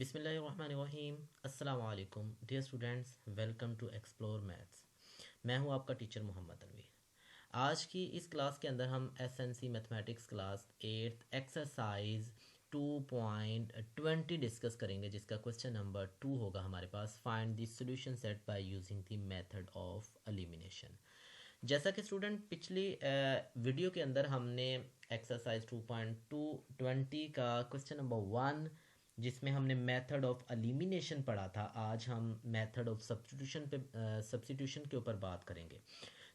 बिस्मिल्लाहिर्रहमानिर्रहीम। अस्सलाम वालेकुम dear students, welcome to explore maths. मैं हूं आपका टीचर मोहम्मद अनवी। आज की इस क्लास के अंदर हम SNC mathematics class 8 exercise 2.20 discuss करेंगे, जिसका क्वेश्चन नंबर 2 होगा हमारे पास। Find the solution set by using the method of elimination. जैसा कि स्टूडेंट पिछली वीडियो के अंदर हमने एक्सरसाइज 2.20 का क्वेश्चन नंबर 1 जिसमें हमने मेथड ऑफ एलिमिनेशन पढ़ा था, आज हम मेथड ऑफ सब्स्टिट्यूशन के ऊपर बात करेंगे।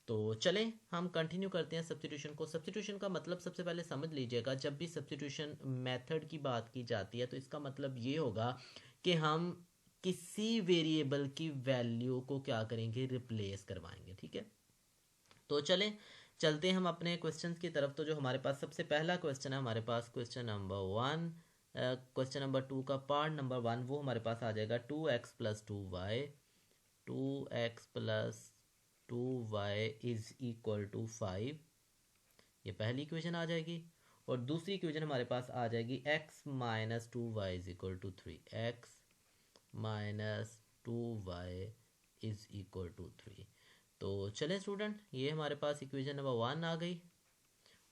तो चलें हम कंटिन्यू करते हैं सब्स्टिट्यूशन को। सब्स्टिट्यूशन का मतलब सबसे पहले समझ लीजिएगा, जब भी सब्स्टिट्यूशन मेथड की बात की जाती है तो इसका मतलब ये होगा कि हम किसी वेरिएबल की वैल्यू को क्या करेंगे, रिप्लेस करवाएंगे। ठीक है, तो चलते हैं हम अपने क्वेश्चंस की तरफ। तो जो हमारे पास सबसे पहला क्वेश्चन है, हमारे पास क्वेश्चन नंबर 1, क्वेश्चन नंबर 2 का पार्ट नंबर 1, वो हमारे पास आ जाएगा 2x+2y, 2x+2y is equal to 5। ये पहली इक्वेशन आ जाएगी। और दूसरी इक्वेशन हमारे पास आ जाएगी x-2y is equal to 3, x-2y is equal to 3। तो चलें स्टूडेंट, ये हमारे पास इक्वेशन नंबर 1 आ गई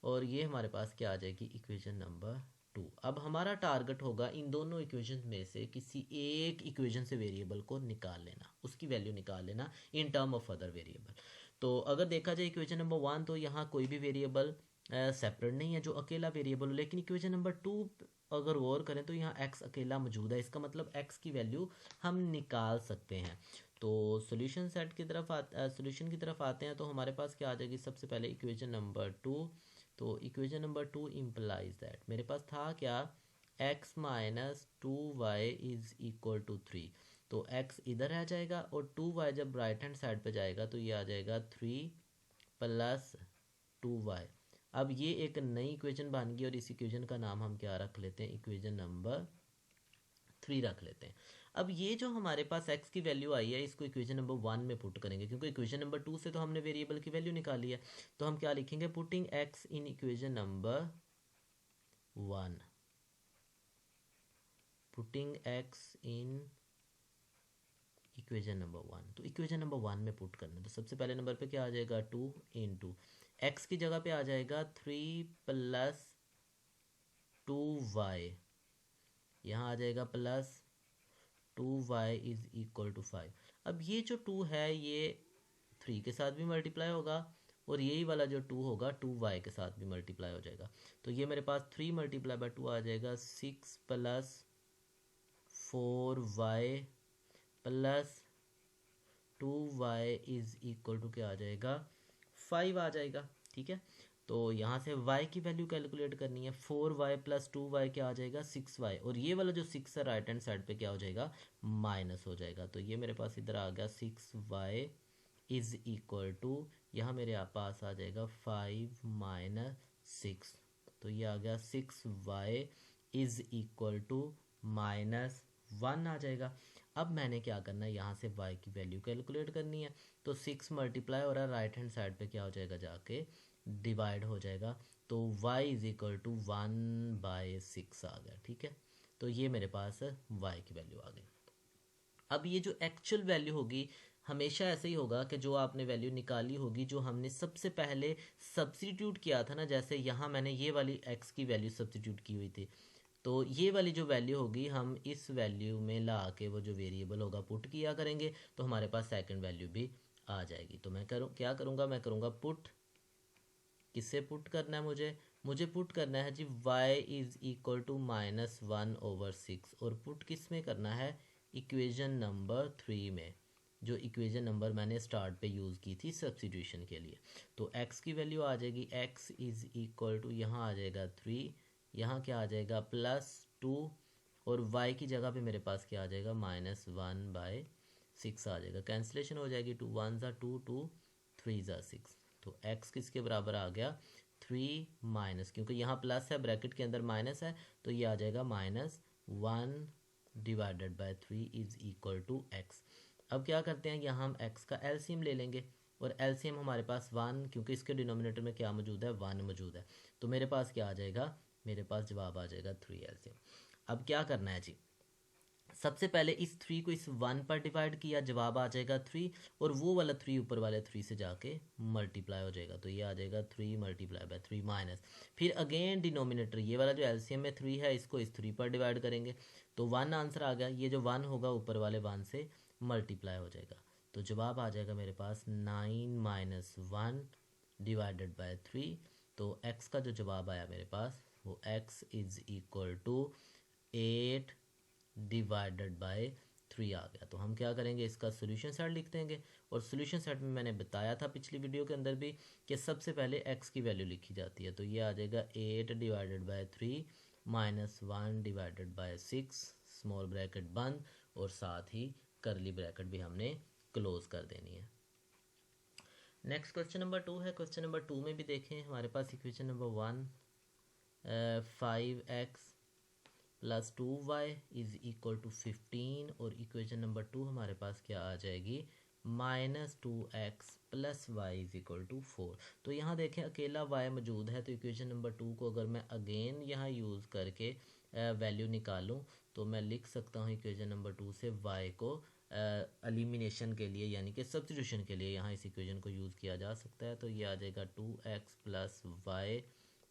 और ये हमारे पास क्या आ जाएगी, इक्वेशन नंबर 2। अब हमारा टारगेट होगा इन दोनों इक्वेशन में से किसी एक इक्वेशन से वेरिएबल को निकाल लेना, उसकी वैल्यू निकाल लेना in term of other variable. तो अगर देखा जाए इक्वेशन नंबर 1, तो यहाँ कोई भी वेरिएबल सेपरेट नहीं है जो अकेला वेरिएबल हो। लेकिन इक्वेशन नंबर 2 अगर गौर करें तो यहाँ x अकेला मौजूद है, इसका मतलब x की वैल्यू हम निकाल सकते हैं। तो सॉल्यूशन सेट की तरफ सॉल्यूशन की तरफ आते हैं, तो हमारे पास क्या आ जाएगी, सबसे पहले इक्वेशन नंबर 2। तो इक्वेशन नंबर 2 इम्प्लाइज दैट, मेरे पास था क्या, x-2y इज इक्वल टू 3। तो x इधर आ जाएगा और 2y जब राइट हैंड साइड पे जाएगा तो ये आ जाएगा 3+2y। अब ये एक नई इक्वेशन बन गई और इस इक्वेशन का नाम हम क्या रख लेते हैं, इक्वेशन नंबर 3 रख लेते हैं। अब ये जो हमारे पास x की वैल्यू आई है, इसको इक्वेशन नंबर 1 में पुट करेंगे, क्योंकि इक्वेशन नंबर 2 से तो हमने वेरिएबल की वैल्यू निकाली है। तो हम क्या लिखेंगे, पुटिंग x इन इक्वेशन नंबर 1, पुटिंग x इन इक्वेशन नंबर 1। तो इक्वेशन नंबर 1 में पुट करना है, तो सबसे पहले नंबर पे क्या आ जाएगा, 2 इंटू एक्स की जगह पे आ जाएगा 3+2y, यहाँ आ जाएगा +2y इज इक्वल टू 5। अब ये जो 2 है ये 3 के साथ भी मल्टीप्लाई होगा और यही वाला जो 2 होगा 2y के साथ भी मल्टीप्लाई हो जाएगा। तो ये मेरे पास 3 × 2 आ जाएगा 6+4y plus 2y is equal to क्या आ जाएगा, 5 आ जाएगा। ठीक है, तो यहाँ से y की वैल्यू कैलकुलेट करनी है। 4y + 2y क्या आ जाएगा, 6y, और ये वाला जो 6 है राइट हैंड साइड पे क्या हो जाएगा, माइनस हो जाएगा। तो ये मेरे पास इधर आ गया 6y इज इक्वल टू, यहाँ मेरे पास आ जाएगा 5 - 6। तो ये आ गया 6y इज इक्वल टू -1 आ जाएगा। अब मैंने क्या करना है, यहाँ से y की वैल्यू कैलकुलेट करनी है। तो 6 मल्टीप्लाई हो रहा है, राइट हैंड साइड पे क्या हो जाएगा, जाके डिवाइड हो जाएगा। तो y इज इक्वल टू 1/6 आ गया। ठीक है, तो ये मेरे पास y की वैल्यू आ गई। अब ये जो एक्चुअल वैल्यू होगी, हमेशा ऐसे ही होगा कि जो आपने वैल्यू निकाली होगी, जो हमने सबसे पहले सब्स्टिट्यूट किया था ना, जैसे यहाँ मैंने ये वाली x की वैल्यू सब्स्टिट्यूट की हुई थी, तो ये वाली जो वैल्यू होगी हम इस वैल्यू में ला के वो जो वेरिएबल होगा पुट किया करेंगे, तो हमारे पास सेकंड वैल्यू भी आ जाएगी। तो मैं क्या करूँगा, मैं करूँगा पुट, किससे पुट करना है मुझे पुट करना है जी y इज इक्वल टू -1/6, और पुट किस में करना है, इक्वेशन नंबर 3 में, जो इक्वेशन नंबर मैंने स्टार्ट पे यूज़ की थी सब्स्टिट्यूशन के लिए। तो x की वैल्यू आ जाएगी, x इज इक्वल टू, यहाँ आ जाएगा 3, यहाँ क्या आ जाएगा +2, और y की जगह पे मेरे पास क्या आ जाएगा, -1/6 आ जाएगा। कैंसिलेशन हो जाएगी, 2 1 ज़ा 2, 2 3 ज़ा 6। तो x किसके बराबर आ गया, 3 माइनस, क्योंकि यहाँ प्लस है ब्रैकेट के अंदर माइनस है, तो ये आ जाएगा -1/3 इज इक्वल टू x। अब क्या करते हैं, यहाँ हम x का एलसीएम ले लेंगे, और एलसीएम हमारे पास 1, क्योंकि इसके डिनोमिनेटर में क्या मौजूद है, 1 मौजूद है। तो मेरे पास क्या आ जाएगा, मेरे पास जवाब आ जाएगा 3 एलसीएम। अब क्या करना है जी, सबसे पहले इस 3 को इस 1 पर डिवाइड किया, जवाब आ जाएगा 3, और वो वाला 3 ऊपर वाले 3 से जाके मल्टीप्लाई हो जाएगा, तो ये आ जाएगा 3 मल्टीप्लाई बाय 3 माइनस, फिर अगेन डिनोमिनेटर ये वाला जो एलसीएम में 3 है इसको इस 3 पर डिवाइड करेंगे, तो 1 आंसर आ गया, ये जो 1 होगा ऊपर वाले 1 से मल्टीप्लाई हो जाएगा, तो जवाब आ जाएगा मेरे पास 9 माइनस 1 डिवाइडेड बाय 3। तो x का जो जवाब आया मेरे पास वो x is equal to 8 divided by 3 आ गया। तो हम क्या करेंगे, इसका सोल्यूशन सेट लिख देंगे, और सोल्यूशन सेट में मैंने बताया था पिछली वीडियो के अंदर भी कि सबसे पहले x की वैल्यू लिखी जाती है, तो ये आ जाएगा 8 divided by 3 minus 1 divided by 6 small bracket बंद, और साथ ही करली ब्रैकेट भी हमने क्लोज कर देनी है। नेक्स्ट क्वेश्चन नंबर 2 है। क्वेश्चन नंबर 2 में भी देखें हमारे पास equation number 1 5x plus 2y is equal to 15, और इक्वेशन नंबर 2 हमारे पास क्या आ जाएगी minus 2x plus y is equal to 4। तो यहाँ देखें अकेला y मौजूद है, तो इक्वेशन नंबर 2 को अगर मैं अगेन यहाँ यूज़ करके वैल्यू निकालूँ तो मैं लिख सकता हूँ इक्वेशन नंबर 2 से y को एलिमिनेशन के लिए यानी कि सब्स्टिट्यूशन के लिए यहाँ इस इक्वेशन को यूज़ किया जा सकता है। तो ये आ जाएगा 2x plus y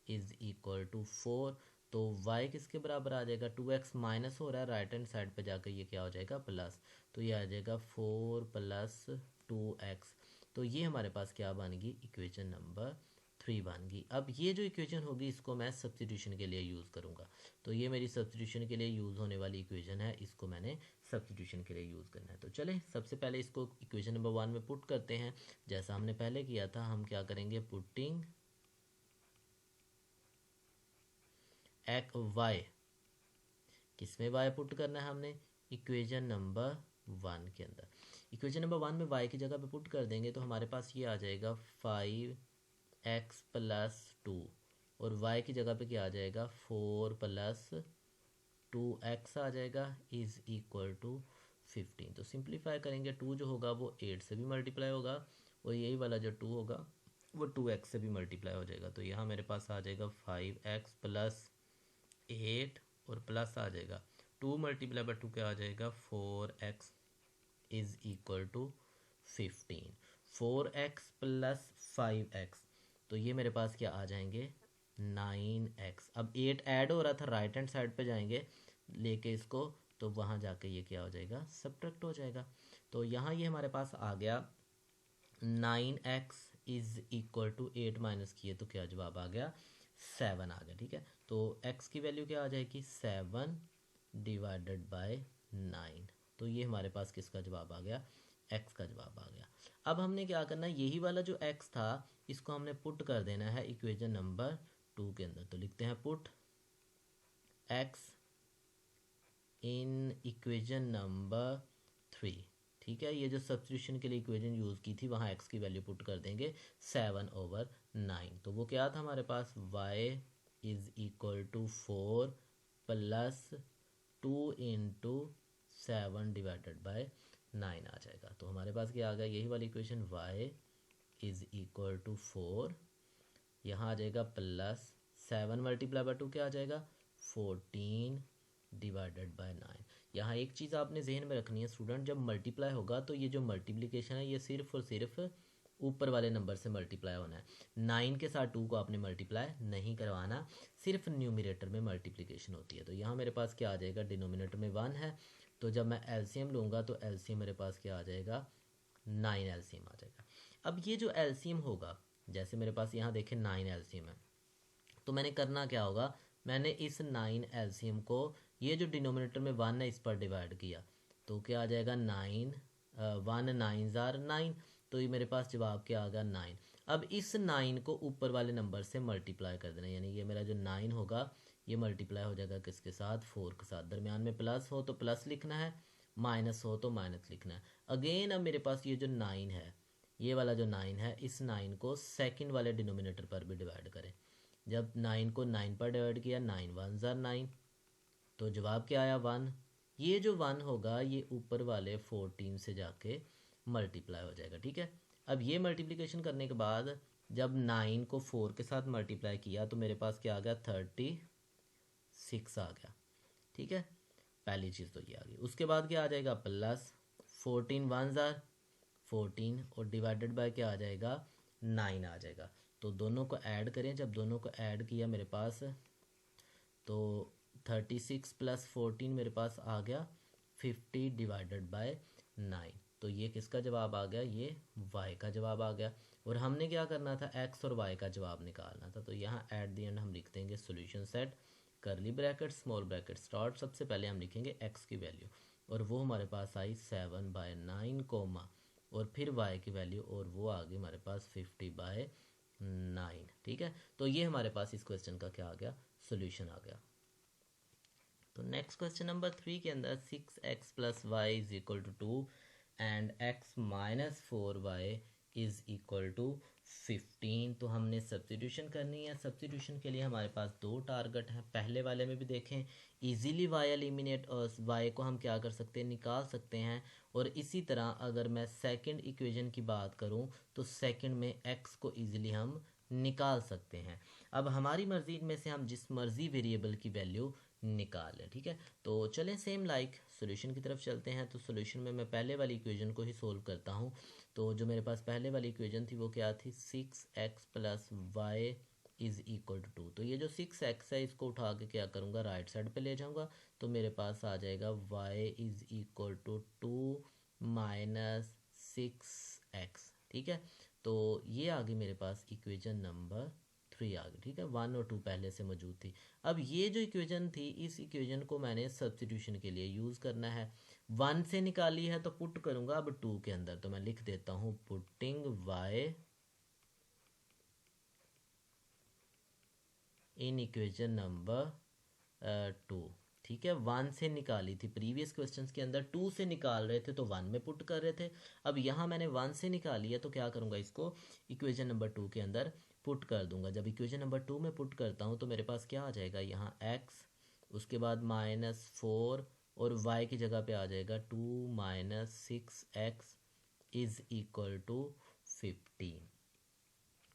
is equal to 4, तो y किसके बराबर आ जाएगा, 2x माइनस हो रहा है राइट हैंड साइड पे जाकर ये क्या हो जाएगा प्लस, तो ये आ जाएगा 4 प्लस 2x। तो ये हमारे पास क्या बन गई इक्वेशन नंबर 3 बन गई। अब ये जो इक्वेशन होगी इसको मैं सब्स्टिट्यूशन के लिए यूज़ करूँगा, तो ये मेरी सब्स्टिट्यूशन के लिए यूज़ होने वाली इक्वेशन है, इसको मैंने सब्स्टिट्यूशन के लिए यूज़ करना है। तो चलें सबसे पहले इसको इक्वेशन नंबर 1 में पुट करते हैं, जैसा हमने पहले किया था। हम क्या करेंगे, पुटिंग y, किसमें y पुट करना है हमने, इक्वेशन नंबर 1 के अंदर। इक्वेशन नंबर 1 में y की जगह पे पुट कर देंगे तो हमारे पास ये आ जाएगा 5x प्लस 2, और y की जगह पे क्या आ जाएगा 4 प्लस 2x आ जाएगा इज इक्वल टू 15। तो सिंप्लीफाई करेंगे, 2 जो होगा वो 8 से भी मल्टीप्लाई होगा, और यही वाला जो 2 होगा वो 2x से भी मल्टीप्लाई हो जाएगा। तो यहाँ मेरे पास आ जाएगा 5x प्लस 8, और प्लस आ जाएगा 2 मल्टीप्लाई बाय 2 क्या आ जाएगा 4x is equal to 15। 4x plus 5x, तो ये मेरे पास क्या आ जाएंगे 9x। अब 8 ऐड हो रहा था, राइट हैंड साइड पे जाएंगे लेके इसको, तो वहाँ जाके ये क्या हो जाएगा सब्ट्रैक्ट हो जाएगा। तो यहाँ ये हमारे पास आ गया 9x is equal to 8 minus किए तो क्या जवाब आ गया 7 आ गया। ठीक है, तो x की वैल्यू क्या आ जाएगी 7 डिवाइडेड बाय 9, तो ये हमारे पास किसका जवाब आ गया, x का जवाब आ गया। अब हमने क्या करना है, यही वाला जो x था इसको हमने पुट कर देना है इक्वेशन नंबर 2 के अंदर। तो लिखते हैं पुट x इन इक्वेशन नंबर 3। ठीक है, ये जो सब्स्टिट्यूशन के लिए इक्वेशन यूज़ की थी वहाँ x की वैल्यू पुट कर देंगे 7/9। तो वो क्या था हमारे पास y is equal to 4 plus 2 into 7 divided by 9 आ जाएगा। तो हमारे पास क्या आ गया, यही वाली equation y is equal to 4, यहाँ आ जाएगा प्लस 7 मल्टीप्लाई बाय 2 क्या आ जाएगा 14 डिवाइडेड बाय 9। यहाँ एक चीज़ आपने जहन में रखनी है स्टूडेंट, जब मल्टीप्लाई होगा तो ये जो मल्टीप्लिकेशन है ये सिर्फ और सिर्फ ऊपर वाले नंबर से मल्टीप्लाई होना है, 9 के साथ 2 को आपने मल्टीप्लाई नहीं करवाना, सिर्फ न्यूमरेटर में मल्टीप्लिकेशन होती है। तो यहाँ मेरे पास क्या आ जाएगा, डिनोमिनेटर में 1 है, तो जब मैं एलसीएम लूँगा तो एलसीएम मेरे पास क्या आ जाएगा 9 एलसीएम आ जाएगा। अब ये जो एलसीएम होगा, जैसे मेरे पास यहाँ देखें 9 एलसीएम है, तो मैंने करना क्या होगा, मैंने इस 9 एलसीएम को ये जो डिनोमिनेटर में 1 है इस पर डिवाइड किया, तो क्या आ जाएगा 9 1 9 जार 9, तो ये मेरे पास जवाब क्या आ गया 9। अब इस 9 को ऊपर वाले नंबर से मल्टीप्लाई कर देना, यानी ये मेरा जो 9 होगा ये मल्टीप्लाई हो जाएगा किसके साथ 4 के साथ, दरमियान में प्लस हो तो प्लस लिखना है, माइनस हो तो माइनस लिखना है। अगेन अब मेरे पास ये जो 9 है, ये वाला जो 9 है, इस 9 को सेकंड वाले डिनोमिनेटर पर भी डिवाइड करें। जब 9 को 9 पर डिवाइड किया 9 1 जार 9, तो जवाब क्या आया 1। ये जो 1 होगा ये ऊपर वाले 14 से जाके मल्टीप्लाई हो जाएगा। ठीक है, अब ये मल्टीप्लिकेशन करने के बाद जब 9 को 4 के साथ मल्टीप्लाई किया तो मेरे पास क्या आ गया 36 आ गया। ठीक है, पहली चीज़ तो ये आ गई। उसके बाद क्या आ जाएगा प्लस 14 1 जार 14 और डिवाइडेड बाय क्या आ जाएगा 9 आ जाएगा। तो दोनों को ऐड करें, जब दोनों को ऐड किया मेरे पास तो 36 प्लस 14 मेरे पास आ गया 50 डिवाइडेड बाय 9। तो ये किसका जवाब आ गया, ये y का जवाब आ गया। और हमने क्या करना था, x और y का जवाब निकालना था। तो यहाँ एट द एंड हम लिख देंगे सोल्यूशन सेट करली ब्रैकेट स्मॉल ब्रैकेट स्टार्ट। सबसे पहले हम लिखेंगे x की वैल्यू और वो हमारे पास आई 7/9 कोमा और फिर y की वैल्यू और वो आ गई हमारे पास 50/9। ठीक है, तो ये हमारे पास इस क्वेश्चन का क्या आ गया, सोल्यूशन आ गया। तो नेक्स्ट क्वेश्चन नंबर 3 के अंदर 6x plus y is equal to 2 and x minus 4y is equal to 15। तो हमने सब्स्टिट्यूशन करनी है। सब्स्टिट्यूशन के लिए हमारे पास दो टारगेट हैं। पहले वाले में भी देखें इजीली y एलिमिनेट और y को हम क्या कर सकते हैं, निकाल सकते हैं। और इसी तरह अगर मैं सेकंड इक्वेशन की बात करूं तो सेकंड में x को इजीली हम निकाल सकते हैं। अब हमारी मर्जी में से हम जिस मर्जी वेरिएबल की वैल्यू निकाल लें। ठीक है, तो चलें सेम लाइक सॉल्यूशन की तरफ चलते हैं। तो सॉल्यूशन में मैं पहले वाली इक्वेशन को ही सोल्व करता हूं। तो जो मेरे पास पहले वाली इक्वेशन थी वो क्या थी, 6x plus y is equal to 2। तो ये जो 6x है इसको उठा के क्या करूँगा, राइट साइड पे ले जाऊँगा। तो मेरे पास आ जाएगा y is equal to 2 minus 6x। ठीक है, तो ये आ गई मेरे पास इक्वेशन नंबर 3 आ गई। ठीक है, 1 और 2 पहले से मौजूद थी। अब ये जो इक्वेशन थी इस इक्वेशन को मैंने सब्स्टिट्यूशन के लिए यूज़ करना है। 1 से निकाली है तो पुट करूँगा अब 2 के अंदर। तो मैं लिख देता हूँ पुटिंग y इन इक्वेशन नंबर 2। ठीक है, 1 से निकाली थी प्रीवियस क्वेश्चंस के अंदर, 2 से निकाल रहे थे तो 1 में पुट कर रहे थे। अब यहाँ मैंने 1 से निकाली है तो क्या करूँगा, इसको इक्वेशन नंबर 2 के अंदर पुट कर दूंगा। जब इक्वेशन नंबर 2 में पुट करता हूँ तो मेरे पास क्या आ जाएगा, यहाँ x, उसके बाद -4 और y की जगह पे आ जाएगा 2 minus 6x is equal to 15।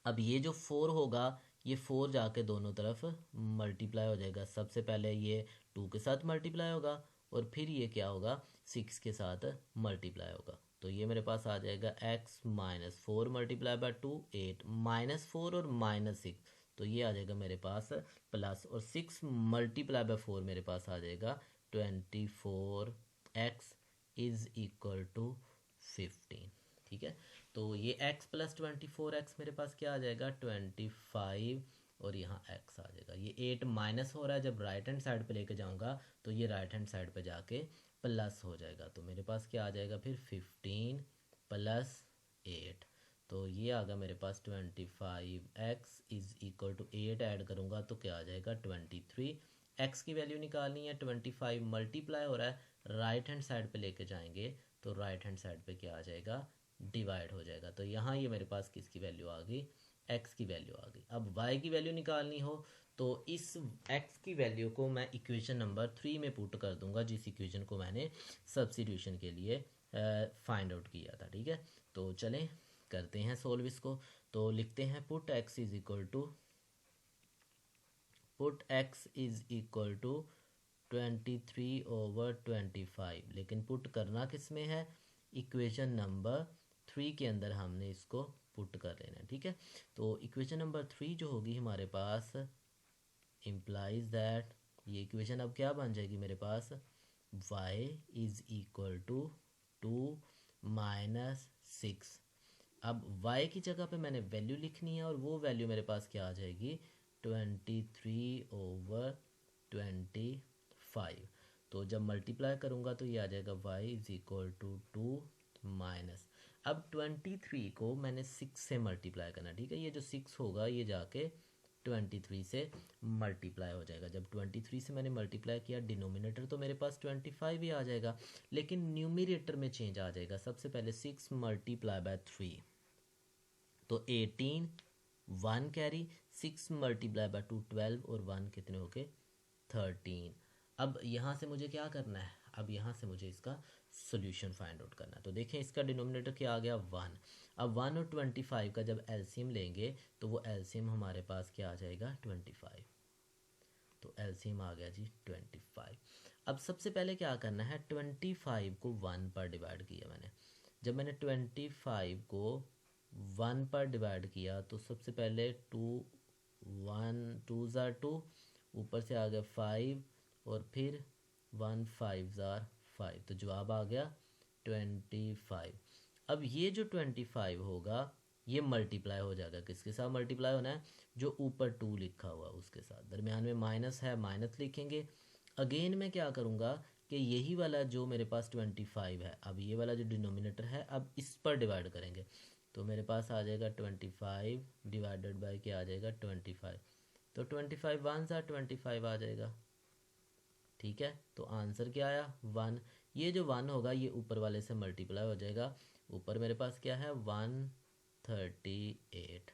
अब ये जो 4 होगा ये 4 जाके दोनों तरफ मल्टीप्लाई हो जाएगा। सबसे पहले ये 2 के साथ मल्टीप्लाई होगा और फिर ये क्या होगा, 6 के साथ मल्टीप्लाई होगा। तो ये मेरे पास आ जाएगा x माइनस 4 मल्टीप्लाई बाय 2 8 -4 और -6। तो ये आ जाएगा मेरे पास प्लस और 6 मल्टीप्लाई बाय 4 मेरे पास आ जाएगा 24x इज इक्वल टू 15। ठीक है, तो ये x प्लस 24x मेरे पास क्या आ जाएगा 25 और यहाँ x आ जाएगा। ये 8 माइनस हो रहा है, जब राइट हैंड साइड पे लेके जाऊँगा तो ये राइट हैंड साइड पे जाके प्लस हो जाएगा। तो मेरे पास क्या आ जाएगा फिर 15 प्लस 8। तो ये आ गया मेरे पास 25x is equal to 8 add करूँगा तो क्या आ जाएगा 23। x की वैल्यू निकालनी है, 25 मल्टीप्लाई हो रहा है, राइट हैंड साइड पे लेके जाएंगे तो राइट हैंड साइड पे क्या आ जाएगा, डिवाइड हो जाएगा। तो यहाँ ये मेरे पास किसकी वैल्यू आ गई, x की वैल्यू आ गई। अब y की वैल्यू निकालनी हो तो इस x की वैल्यू को मैं इक्वेशन नंबर 3 में पुट कर दूंगा, जिस इक्वेशन को मैंने सब्स्टिट्यूशन के लिए फाइंड आउट किया था। ठीक है, तो चलें करते हैं सोल्व इसको। तो लिखते हैं put x is equal to 23/25। लेकिन पुट करना किस में है, इक्वेशन नंबर 3 के अंदर हमने इसको पुट कर लेना है। ठीक है, तो इक्वेशन नंबर 3 जो होगी हमारे पास इम्प्लाइज दैट, ये इक्वेशन अब क्या बन जाएगी मेरे पास, y is equal to 2 minus 6। अब y की जगह पे मैंने वैल्यू लिखनी है और वो वैल्यू मेरे पास क्या आ जाएगी 23/25। तो जब मल्टीप्लाई करूँगा तो ये आ जाएगा y is equal to 2 minus, अब 23 को मैंने 6 से मल्टीप्लाई करना। ठीक है, ये जो 6 होगा ये जाके 23 से मल्टीप्लाई हो जाएगा। जब 23 से मैंने मल्टीप्लाई किया डिनोमिनेटर तो मेरे पास 25 ही आ जाएगा, लेकिन न्यूमिनेटर में चेंज आ जाएगा। सबसे पहले 6 मल्टीप्लाई बाय 3 तो 18, 1 कैरी, 6 मल्टीप्लाई बाय 2 12 और 1 कितने हो गए 13। अब यहाँ से मुझे क्या करना है, अब यहाँ से मुझे इसका सोल्यूशन फाइंड आउट करना है। तो देखें इसका डिनोमिनेटर क्या आ गया 1। अब 1 और 25 का जब एलसीएम लेंगे तो वो एलसीएम हमारे पास क्या आ जाएगा 25। तो एलसीएम आ गया जी 25। अब सबसे पहले क्या करना है, 25 को 1 पर डिवाइड किया मैंने। जब मैंने 25 को 1 पर डिवाइड किया तो सबसे पहले 2 ज़ार 2, ऊपर से आ गया 5 और फिर 1 5 ज़ार 5, तो जवाब आ गया 25। अब ये जो 25 होगा ये मल्टीप्लाई हो जाएगा, किसके साथ मल्टीप्लाई होना है, जो ऊपर 2 लिखा हुआ उसके साथ। दरमियान में माइनस है, माइनस लिखेंगे। अगेन मैं क्या करूँगा कि यही वाला जो मेरे पास 25 है, अब ये वाला जो डिनोमिनेटर है अब इस पर डिवाइड करेंगे, तो मेरे पास आ जाएगा 25 डिवाइडेड बाय क्या आ जाएगा 25, तो 25 1 सा 25 आ जाएगा। ठीक है, तो आंसर क्या आया 1। ये जो 1 होगा ये ऊपर वाले से मल्टीप्लाई हो जाएगा, ऊपर मेरे पास क्या है 138।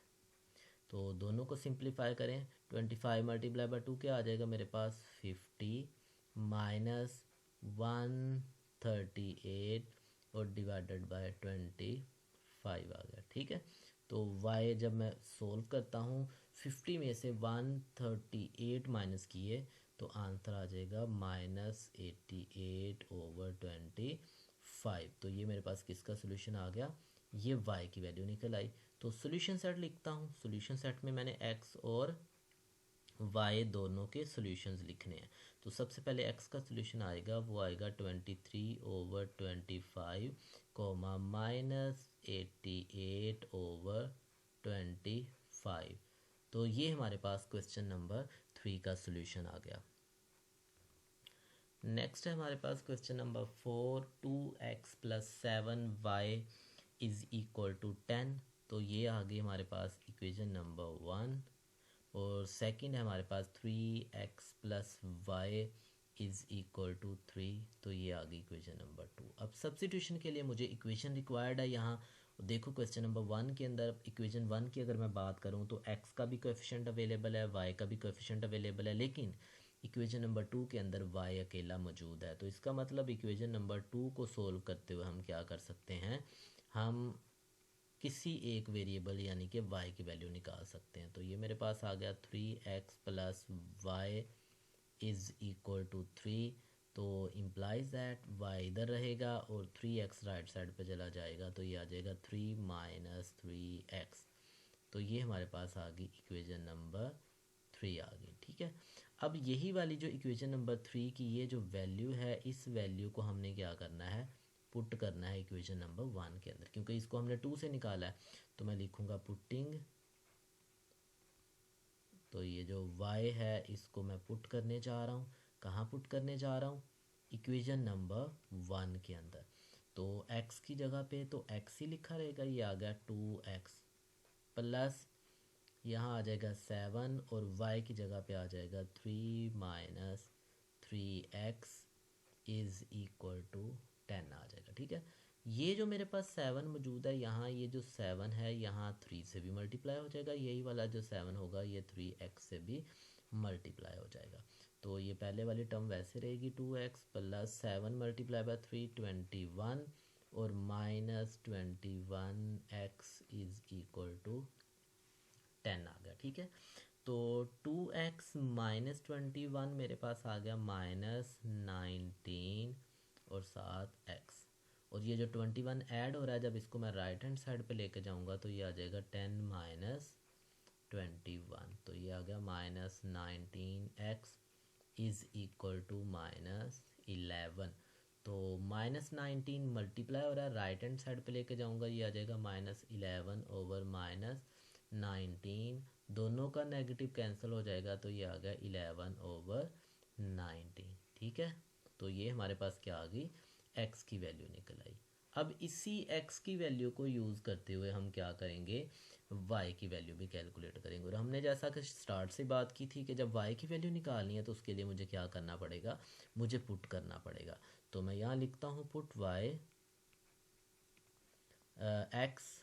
तो दोनों को सिंप्लीफाई करें, 25 मल्टीप्लाई बाय 2 क्या आ जाएगा मेरे पास 50 माइनस 138 और डिवाइडेड बाय 25 आ गया। ठीक है, तो y जब मैं सोल्व करता हूँ 50 में से 138 माइनस किए तो आंसर आ जाएगा -88/25। तो ये मेरे पास किसका सोल्यूशन आ गया, ये y की वैल्यू निकल आई। तो सोल्यूशन सेट लिखता हूँ, सोल्यूशन सेट में मैंने x और y दोनों के सॉल्यूशंस लिखने हैं। तो सबसे पहले x का सॉल्यूशन आएगा, वो आएगा 23/25 कोमा -88/25। तो ये हमारे पास क्वेश्चन नंबर 3 का सॉल्यूशन आ गया। नेक्स्ट है हमारे पास क्वेश्चन नंबर 4, 2x + 7y = 10। तो ये आ गई हमारे पास इक्वेशन नंबर 1। और सेकंड है हमारे पास 3x + y = 3, तो ये आ गई इक्वेशन नंबर 2। अब सब्स्टिट्यूशन के लिए मुझे इक्वेशन रिक्वायर्ड है यहाँ। देखो क्वेश्चन नंबर 1 के अंदर इक्वेशन 1 की अगर मैं बात करूँ तो x का भी कोएफिशिएंट अवेलेबल है, y का भी कोएफिशिएंट अवेलेबल है, लेकिन इक्वेशन नंबर 2 के अंदर y अकेला मौजूद है। तो इसका मतलब इक्वेशन नंबर 2 को सोल्व करते हुए हम क्या कर सकते हैं, हम किसी एक वेरिएबल यानी कि y की वैल्यू निकाल सकते हैं। तो ये मेरे पास आ गया 3x + y = 3, तो इम्प्लाइज दैट y इधर रहेगा और 3x राइट साइड पे चला जाएगा, तो ये आ जाएगा 3 - 3x। तो ये हमारे पास आ गई इक्वेशन नंबर 3 आ गई। ठीक है, अब यही वाली जो इक्वेशन नंबर 3 की ये जो वैल्यू है, इस वैल्यू को हमने क्या करना है, पुट करना है इक्वेशन नंबर 1 के अंदर, क्योंकि इसको हमने 2 से निकाला है। तो मैं लिखूंगा पुटिंग, तो ये जो y है इसको मैं पुट करने जा रहा हूँ। कहाँ पुट करने जा रहा हूँ, इक्वेशन नंबर 1 के अंदर। तो x की जगह पे तो x ही लिखा रहेगा, ये आ गया 2x प्लस यहाँ आ जाएगा 7 और y की जगह पे आ जाएगा 3 - 3x = 10 आ जाएगा। ठीक है, ये जो मेरे पास 7 मौजूद है यहाँ, ये जो 7 है यहाँ 3 से भी मल्टीप्लाई हो जाएगा, यही वाला जो 7 होगा ये 3x से भी मल्टीप्लाई हो जाएगा। तो ये पहले वाली टर्म वैसे रहेगी 2x प्लस 7 मल्टीप्लाई बाय 3 21 और -21x = 10 आ गया। ठीक है, तो 2x - 21 मेरे पास आ गया -19 और साथ x, और ये जो 21 ऐड हो रहा है जब इसको मैं राइट हैंड साइड पे लेके जाऊंगा तो ये आ जाएगा 10 - 21, तो ये आ गया -19x = -11। तो -19 मल्टीप्लाई हो रहा है, राइट हैंड साइड पे लेके जाऊंगा, ये आ जाएगा -11/- 19, दोनों का नेगेटिव कैंसिल हो जाएगा, तो ये आ गया 11/19। ठीक है, तो ये हमारे पास क्या आ गई, x की वैल्यू निकल आई। अब इसी x की वैल्यू को यूज़ करते हुए हम क्या करेंगे, y की वैल्यू भी कैलकुलेट करेंगे। और हमने जैसा कि स्टार्ट से बात की थी कि जब y की वैल्यू निकालनी है तो उसके लिए मुझे क्या करना पड़ेगा, मुझे पुट करना पड़ेगा। तो मैं यहाँ लिखता हूँ पुट y x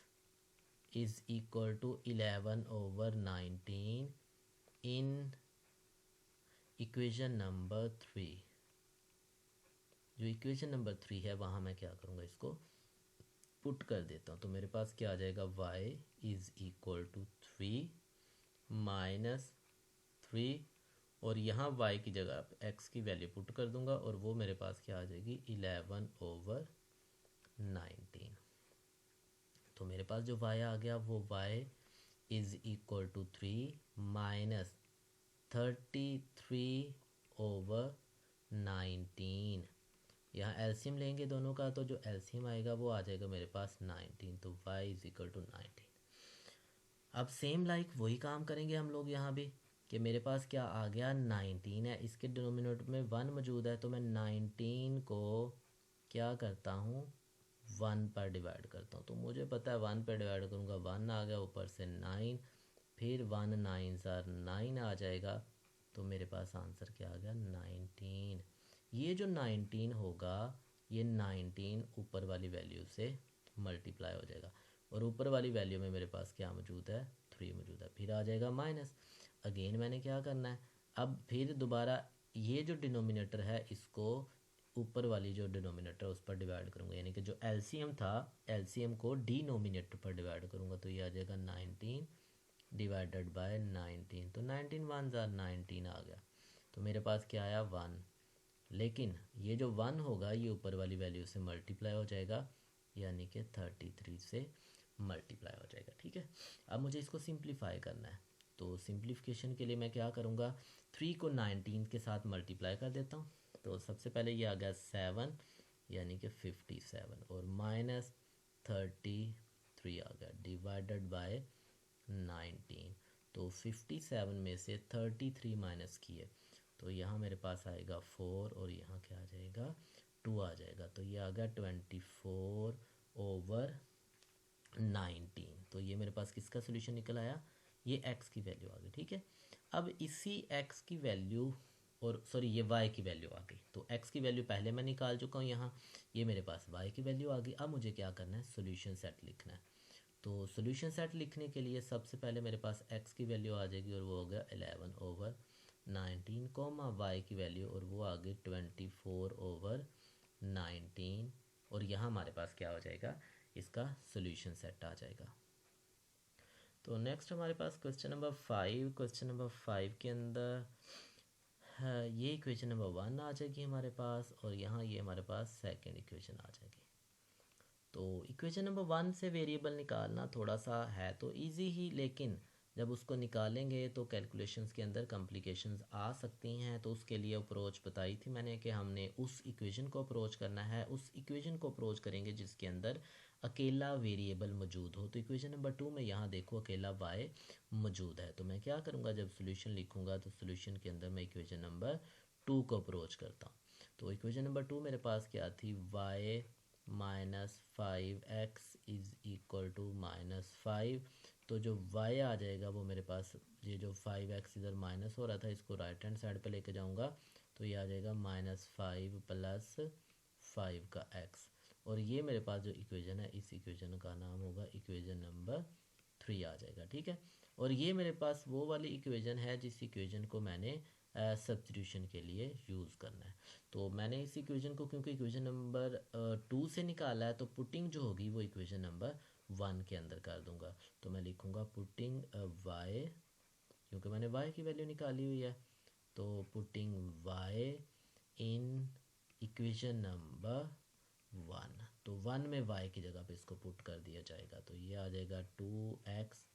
= 11/19 इन इक्वेशन नंबर 3। जो इक्वेशन नंबर 3 है वहाँ मैं क्या करूँगा, इसको पुट कर देता हूँ। तो मेरे पास क्या आ जाएगा, y = 3 - 3 और यहाँ y की जगह x की वैल्यू पुट कर दूंगा और वो मेरे पास क्या आ जाएगी 11/19। तो मेरे पास जो y आ गया वो y is equal to 3 minus 33/19। यहाँ एलसीएम लेंगे दोनों का, तो जो एलसीएम आएगा वो आ जाएगा मेरे पास 19। तो y इज़ इक्वल टू 19। अब सेम लाइक वही काम करेंगे हम लोग यहाँ भी, कि मेरे पास क्या आ गया 19 है, इसके डिनोमिनेटर में 1 मौजूद है, तो मैं 19 को क्या करता हूँ 1 पर डिवाइड करता हूँ। तो मुझे पता है 1 पर डिवाइड करूँगा 1 आ गया, ऊपर से 9, फिर 1 9 ज़ार 9 आ जाएगा। तो मेरे पास आंसर क्या आ गया 19। ये जो 19 होगा ये 19 ऊपर वाली वैल्यू से मल्टीप्लाई हो जाएगा और ऊपर वाली वैल्यू में मेरे पास क्या मौजूद है 3 मौजूद है, फिर आ जाएगा माइनस। अगेन मैंने क्या करना है, अब फिर दोबारा ये जो डिनोमिनेटर है इसको ऊपर वाली जो डिनोमिनेटर है उस पर डिवाइड करूँगा, यानी कि जो एलसीएम था एलसीएम को डिनोमिनेटर पर डिवाइड करूँगा। तो ये आ जाएगा 19 डिवाइडेड बाय 19। तो 19 1 ज़ार 19 आ गया, तो मेरे पास क्या आया 1। लेकिन ये जो 1 होगा ये ऊपर वाली वैल्यू से मल्टीप्लाई हो जाएगा, यानी कि 33 से मल्टीप्लाई हो जाएगा। ठीक है, अब मुझे इसको सिंप्लीफाई करना है। तो सिंप्लीफिकेशन के लिए मैं क्या करूँगा, 3 को 19 के साथ मल्टीप्लाई कर देता हूँ। तो सबसे पहले ये आ गया 7 यानी कि 57 और माइनस 33 आ गया डिवाइडेड बाय 19। तो 57 में से 33 माइनस किए तो यहाँ मेरे पास आएगा 4 और यहाँ क्या आ जाएगा 2 आ जाएगा। तो ये आ गया 24/19। तो ये मेरे पास किसका सोल्यूशन निकल आया, ये x की वैल्यू आ गई। ठीक है, अब इसी x की वैल्यू और सॉरी ये y की वैल्यू आ गई। तो x की वैल्यू पहले मैं निकाल चुका हूँ, यहाँ ये मेरे पास y की वैल्यू आ गई। अब मुझे क्या करना है, सोल्यूशन सेट लिखना है। तो सोल्यूशन सेट लिखने के लिए सबसे पहले मेरे पास x की वैल्यू आ जाएगी और वो हो गया 11/19 कोमा y की वैल्यू और वो आ गई 24/19 और यहाँ हमारे पास क्या हो जाएगा, इसका सोल्यूशन सेट आ जाएगा। तो नेक्स्ट हमारे पास क्वेश्चन नंबर 5। क्वेश्चन नंबर 5 के अंदर ये इक्वेशन नंबर 1 आ जाएगी हमारे पास और यहाँ ये हमारे पास सेकेंड इक्वेशन आ जाएगी। तो इक्वेशन नंबर 1 से वेरिएबल निकालना थोड़ा सा है तो इजी ही, लेकिन जब उसको निकालेंगे तो कैलकुलेशंस के अंदर कॉम्प्लिकेशंस आ सकती हैं। तो उसके लिए अप्रोच बताई थी मैंने कि हमने उस इक्वेशन को अप्रोच करना है, उस इक्वेशन को अप्रोच करेंगे जिसके अंदर अकेला वेरिएबल मौजूद हो। तो इक्वेशन नंबर 2 में यहाँ देखो अकेला y मौजूद है, तो मैं क्या करूँगा जब सोल्यूशन लिखूँगा तो सोल्यूशन के अंदर मैं इक्वेशन नंबर 2 को अप्रोच करता हूँ। तो इक्वेशन नंबर 2 मेरे पास क्या थी, y -5x is equal to -5। तो जो y आ जाएगा वो मेरे पास, ये जो 5x इधर माइनस हो रहा था इसको राइट हैंड साइड पे लेके जाऊंगा तो ये आ जाएगा -5 + 5 का x। और ये मेरे पास जो इक्वेशन है इस इक्वेशन का नाम होगा इक्वेशन नंबर 3 आ जाएगा। ठीक है, और ये मेरे पास वो वाली इक्वेशन है जिस इक्वेशन को मैंने सब्स्टिट्यूशन के लिए यूज़ करना है। तो मैंने इस इक्वेशन को क्योंकि इक्वेशन नंबर 2 से निकाला है तो पुटिंग जो होगी वो इक्वेशन नंबर 1 के अंदर कर दूंगा। तो मैं लिखूंगा पुटिंग y, क्योंकि मैंने y की वैल्यू निकाली हुई है, तो पुटिंग y इन इक्वेशन नंबर 1। तो 1 में y की जगह पे इसको पुट कर दिया जाएगा। तो ये आ जाएगा 2x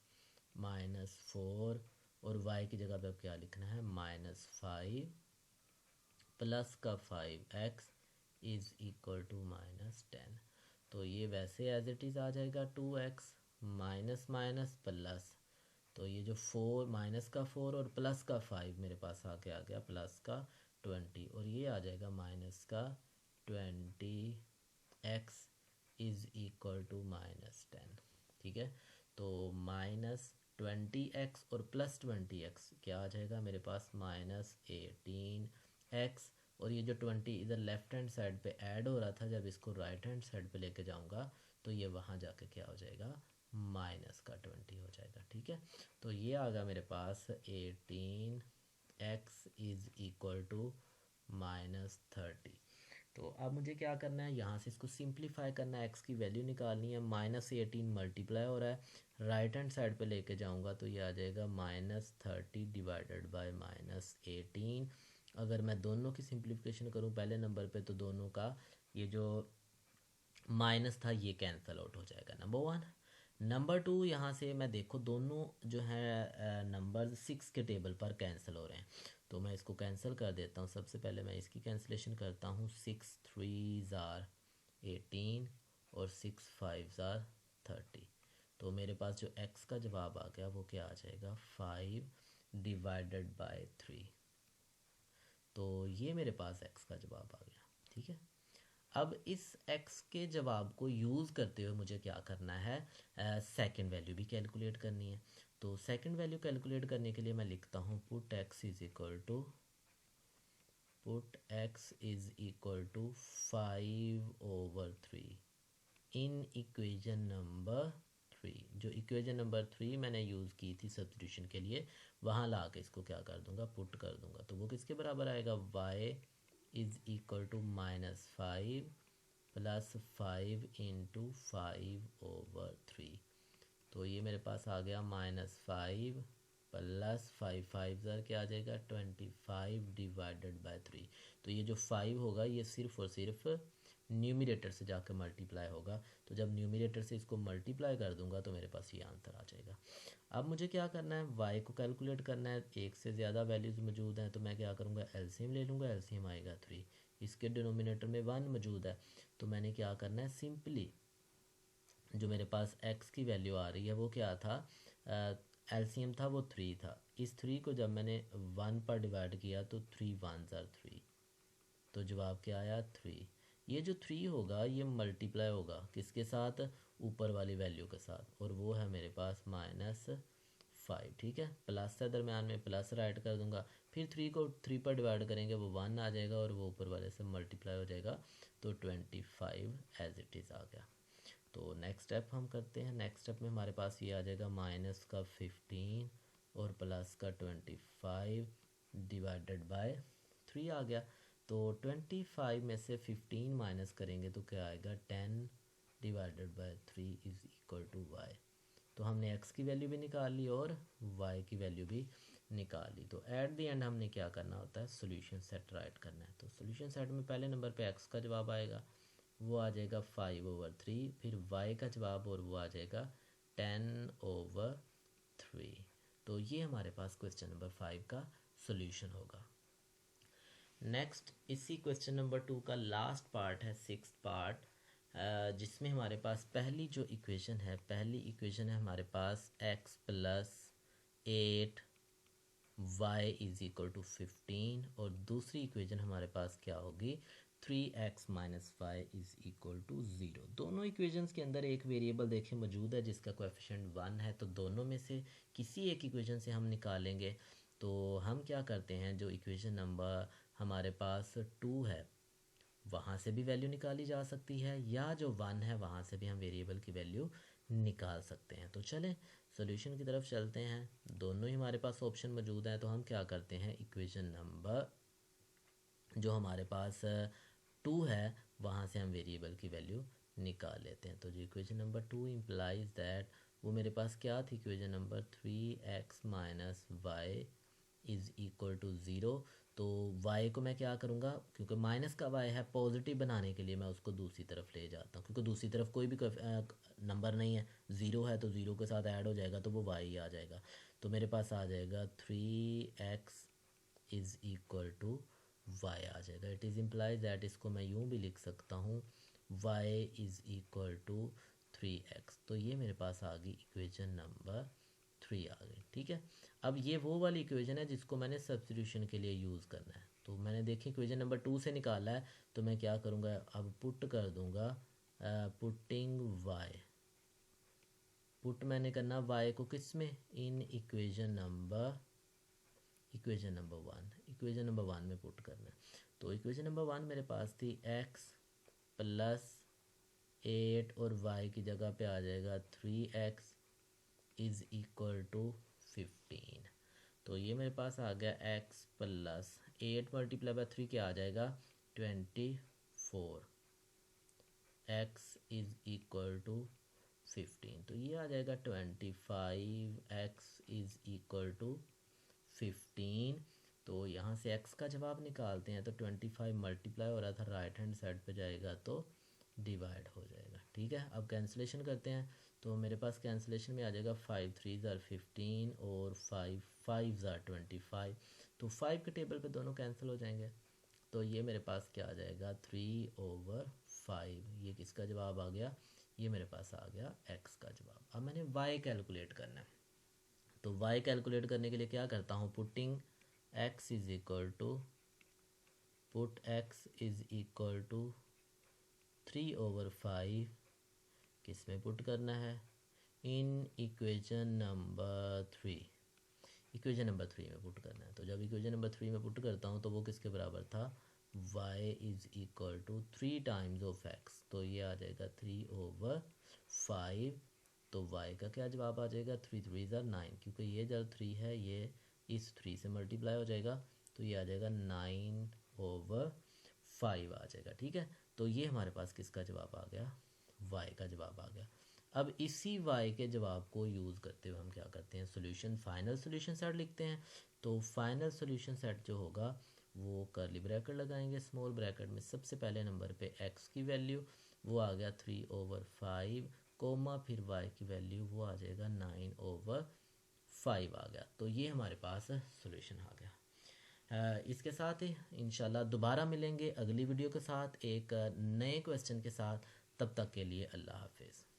-4 और y की जगह पे अब क्या लिखना है -5 प्लस का 5x इज़ इक्वल टू -10। तो ये वैसे एज इट इज़ आ जाएगा 2x माइनस माइनस प्लस, तो ये जो 4 माइनस का 4 और प्लस का 5 मेरे पास आके आ गया प्लस का 20 और ये आ जाएगा माइनस का 20x इज़ इक्वल टू -10। ठीक है, तो -20x और +20x क्या आ जाएगा मेरे पास -18x और ये जो 20 इधर लेफ्ट हैंड साइड पे ऐड हो रहा था, जब इसको राइट हैंड साइड पे लेके जाऊंगा तो ये वहाँ जाके क्या हो जाएगा -20 हो जाएगा। ठीक है, तो ये आ गया मेरे पास 18x इज़ इक्वल टू -30। तो अब मुझे क्या करना है, यहाँ से इसको सिंप्लीफाई करना है, एक्स की वैल्यू निकालनी है। -18 मल्टीप्लाई हो रहा है, राइट हैंड साइड पे लेके जाऊँगा तो ये आ जाएगा -30 डिवाइडेड बाय -18। अगर मैं दोनों की सिंप्लीफिकेशन करूँ पहले नंबर पे, तो दोनों का ये जो माइनस था ये कैंसिल आउट हो जाएगा, नंबर वन। नंबर टू, यहाँ से मैं देखो दोनों जो है नंबर 6 के टेबल पर कैंसिल हो रहे हैं, तो मैं इसको कैंसिल कर देता हूँ। सबसे पहले मैं इसकी कैंसिलेशन करता हूँ। 6 3 ज़ार 18 और 6 5 ज़ार 30। तो मेरे पास जो x का जवाब आ गया वो क्या आ जाएगा, 5 डिवाइडेड बाय 3। तो ये मेरे पास x का जवाब आ गया, ठीक है। अब इस x के जवाब को यूज़ करते हुए मुझे क्या करना है, सेकंड वैल्यू भी कैलकुलेट करनी है। तो सेकंड वैल्यू कैलकुलेट करने के लिए मैं लिखता हूँ put x is equal to 5/3 in equation number 3। जो इक्वेशन नंबर 3 मैंने यूज़ की थी सब्स्टिट्यूशन के लिए, वहाँ ला के इसको क्या कर दूंगा, पुट कर दूंगा। तो वो किसके बराबर आएगा, y is equal to -5 plus 5 into 5/3। तो ये मेरे पास आ गया -5 प्लस 5 ज़र क्या आ जाएगा, 25 डिवाइडेड बाय 3। तो ये जो 5 होगा ये सिर्फ और सिर्फ न्यूमरेटर से जाकर मल्टीप्लाई होगा। तो जब न्यूमरेटर से इसको मल्टीप्लाई कर दूंगा तो मेरे पास ये आंसर आ जाएगा। अब मुझे क्या करना है, y को कैलकुलेट करना है। एक से ज़्यादा वैल्यूज़ मौजूद हैं तो मैं क्या करूँगा, एलसीएम ले लूँगा। एलसीएम आएगा 3, इसके डिनोमिनेटर में 1 मौजूद है, तो मैंने क्या करना है, सिंपली जो मेरे पास x की वैल्यू आ रही है वो क्या था, एलसीएम था वो 3 था। इस 3 को जब मैंने 1 पर डिवाइड किया तो 3 1 ज़ार 3, तो जवाब क्या आया, 3। ये जो 3 होगा ये मल्टीप्लाई होगा किसके साथ, ऊपर वाली वैल्यू के साथ, और वो है मेरे पास -5, ठीक है। प्लस है दरम्यान में, प्लस राइट कर दूंगा। फिर 3 को 3 पर डिवाइड करेंगे वो 1 आ जाएगा और वो ऊपर वाले से मल्टीप्लाई हो जाएगा, तो 25 एज इट इज़ आ गया। तो नेक्स्ट स्टेप हम करते हैं। नेक्स्ट स्टेप में हमारे पास ये आ जाएगा माइनस का 15 और प्लस का 25 डिवाइडेड बाय 3 आ गया। तो 25 में से 15 माइनस करेंगे तो क्या आएगा, 10 divided by 3 is equal to y. तो हमने x की वैल्यू भी निकाल ली और y की वैल्यू भी निकाल ली। तो एट द एंड हमने क्या करना होता है, सोल्यूशन सेट राइट करना है। तो सोल्यूशन सेट में पहले नंबर पे x का जवाब आएगा, वो आ जाएगा 5/3। फिर y का जवाब और वो आ जाएगा 10/3। तो ये हमारे पास क्वेश्चन नंबर 5 का सोल्यूशन होगा। नेक्स्ट इसी क्वेश्चन नंबर 2 का लास्ट पार्ट है, 6th पार्ट, जिसमें हमारे पास पहली जो इक्वेशन है, पहली इक्वेशन है हमारे पास x plus 8 y is equal to 15, और दूसरी इक्वेशन हमारे पास क्या होगी, 3x minus y is equal to 0। दोनों इक्वेशंस के अंदर एक वेरिएबल देखें मौजूद है जिसका कोएफिशिएंट 1 है, तो दोनों में से किसी एक इक्वेशन से हम निकालेंगे। तो हम क्या करते हैं, जो इक्वेशन नंबर हमारे पास 2 है वहाँ से भी वैल्यू निकाली जा सकती है, या जो 1 है वहाँ से भी हम वेरिएबल की वैल्यू निकाल सकते हैं। तो चलें सॉल्यूशन की तरफ चलते हैं। दोनों ही हमारे पास ऑप्शन मौजूद हैं, तो हम क्या करते हैं, इक्वेशन नंबर जो हमारे पास 2 है वहाँ से हम वेरिएबल की वैल्यू निकाल लेते हैं। तो जो इक्वेशन नंबर 2 इम्प्लाइज दैट, वो मेरे पास क्या थी, equation number 3x minus y is equal to 0। तो y को मैं क्या करूँगा, क्योंकि माइनस का y है, पॉजिटिव बनाने के लिए मैं उसको दूसरी तरफ ले जाता हूँ, क्योंकि दूसरी तरफ कोई भी नंबर नहीं है, ज़ीरो है तो ज़ीरो के साथ ऐड हो जाएगा तो वो y आ जाएगा। तो मेरे पास आ जाएगा 3x is equal to y आ जाएगा। इट इज़ इम्प्लाइज दैट, इसको मैं यूँ भी लिख सकता हूँ y is equal to 3x। तो ये मेरे पास आ गई इक्वेशन नंबर 3 आ गई, ठीक है। अब ये वो वाली इक्वेशन है जिसको मैंने सब्स्टिट्यूशन के लिए यूज़ करना है। तो मैंने देखी इक्वेशन नंबर 2 से निकाला है, तो मैं क्या करूँगा, अब पुट कर दूँगा, पुटिंग y, पुट मैंने करना y को किस में, इन इक्वेशन नंबर 1, इक्वेशन नंबर 1 में पुट करना है। तो इक्वेशन नंबर 1 मेरे पास थी x प्लस 8 और y की जगह पे आ जाएगा 3x इज़ इक्वल टू 15। तो ये मेरे पास आ गया x प्लस 8 मल्टीप्लाई बाय 3 क्या आ जाएगा, 24। 4, x इज़ इक्वल टू 15, तो ये आ जाएगा 25, x इज़ इक्वल टू 15। तो यहाँ से x का जवाब निकालते हैं, तो 25 मल्टीप्लाई हो रहा था, राइट हैंड साइड पे जाएगा तो डिवाइड हो जाएगा। ठीक है, अब कैंसिलेशन करते हैं, तो मेरे पास कैंसिलेशन में आ जाएगा 5 3 ज़ार 15 और 5 5 ज़ार 25, तो 5 के टेबल पे दोनों कैंसिल हो जाएंगे, तो ये मेरे पास क्या आ जाएगा 3/5। ये किसका जवाब आ गया, ये मेरे पास आ गया x का जवाब। अब मैंने y कैलकुलेट करना है, तो y कैलकुलेट करने के लिए क्या करता हूँ, putting x is equal to put x is equal to 3/5 किस में पुट करना है, in equation number 3, equation number 3 में पुट करना है। तो जब इक्वेशन नंबर 3 में पुट करता हूँ तो वो किसके बराबर था, y is equal to 3 times of x, तो ये आ जाएगा 3/5। तो y का क्या जवाब आ जाएगा, 3 3 ज़ार 9, क्योंकि ये जब 3 है ये इस 3 से मल्टीप्लाई हो जाएगा, तो ये आ जाएगा 9/5 आ जाएगा। ठीक है, तो ये हमारे पास किसका जवाब आ गया, y का जवाब आ गया। अब इसी y के जवाब को यूज़ करते हुए हम क्या करते हैं, सोल्यूशन, फाइनल सोल्यूशन सेट लिखते हैं। तो फाइनल सोल्यूशन सेट जो होगा वो करली ब्रैकेट लगाएंगे, स्मॉल ब्रैकेट में सबसे पहले नंबर पे x की वैल्यू वो आ गया 3/5, कोमा फिर y की वैल्यू वो आ जाएगा 9/5 आ गया। तो ये हमारे पास सोल्यूशन आ गया। इसके साथ ही इंशाल्लाह दोबारा मिलेंगे अगली वीडियो के साथ एक नए क्वेश्चन के साथ। तब तक के लिए अल्लाह हाफिज़।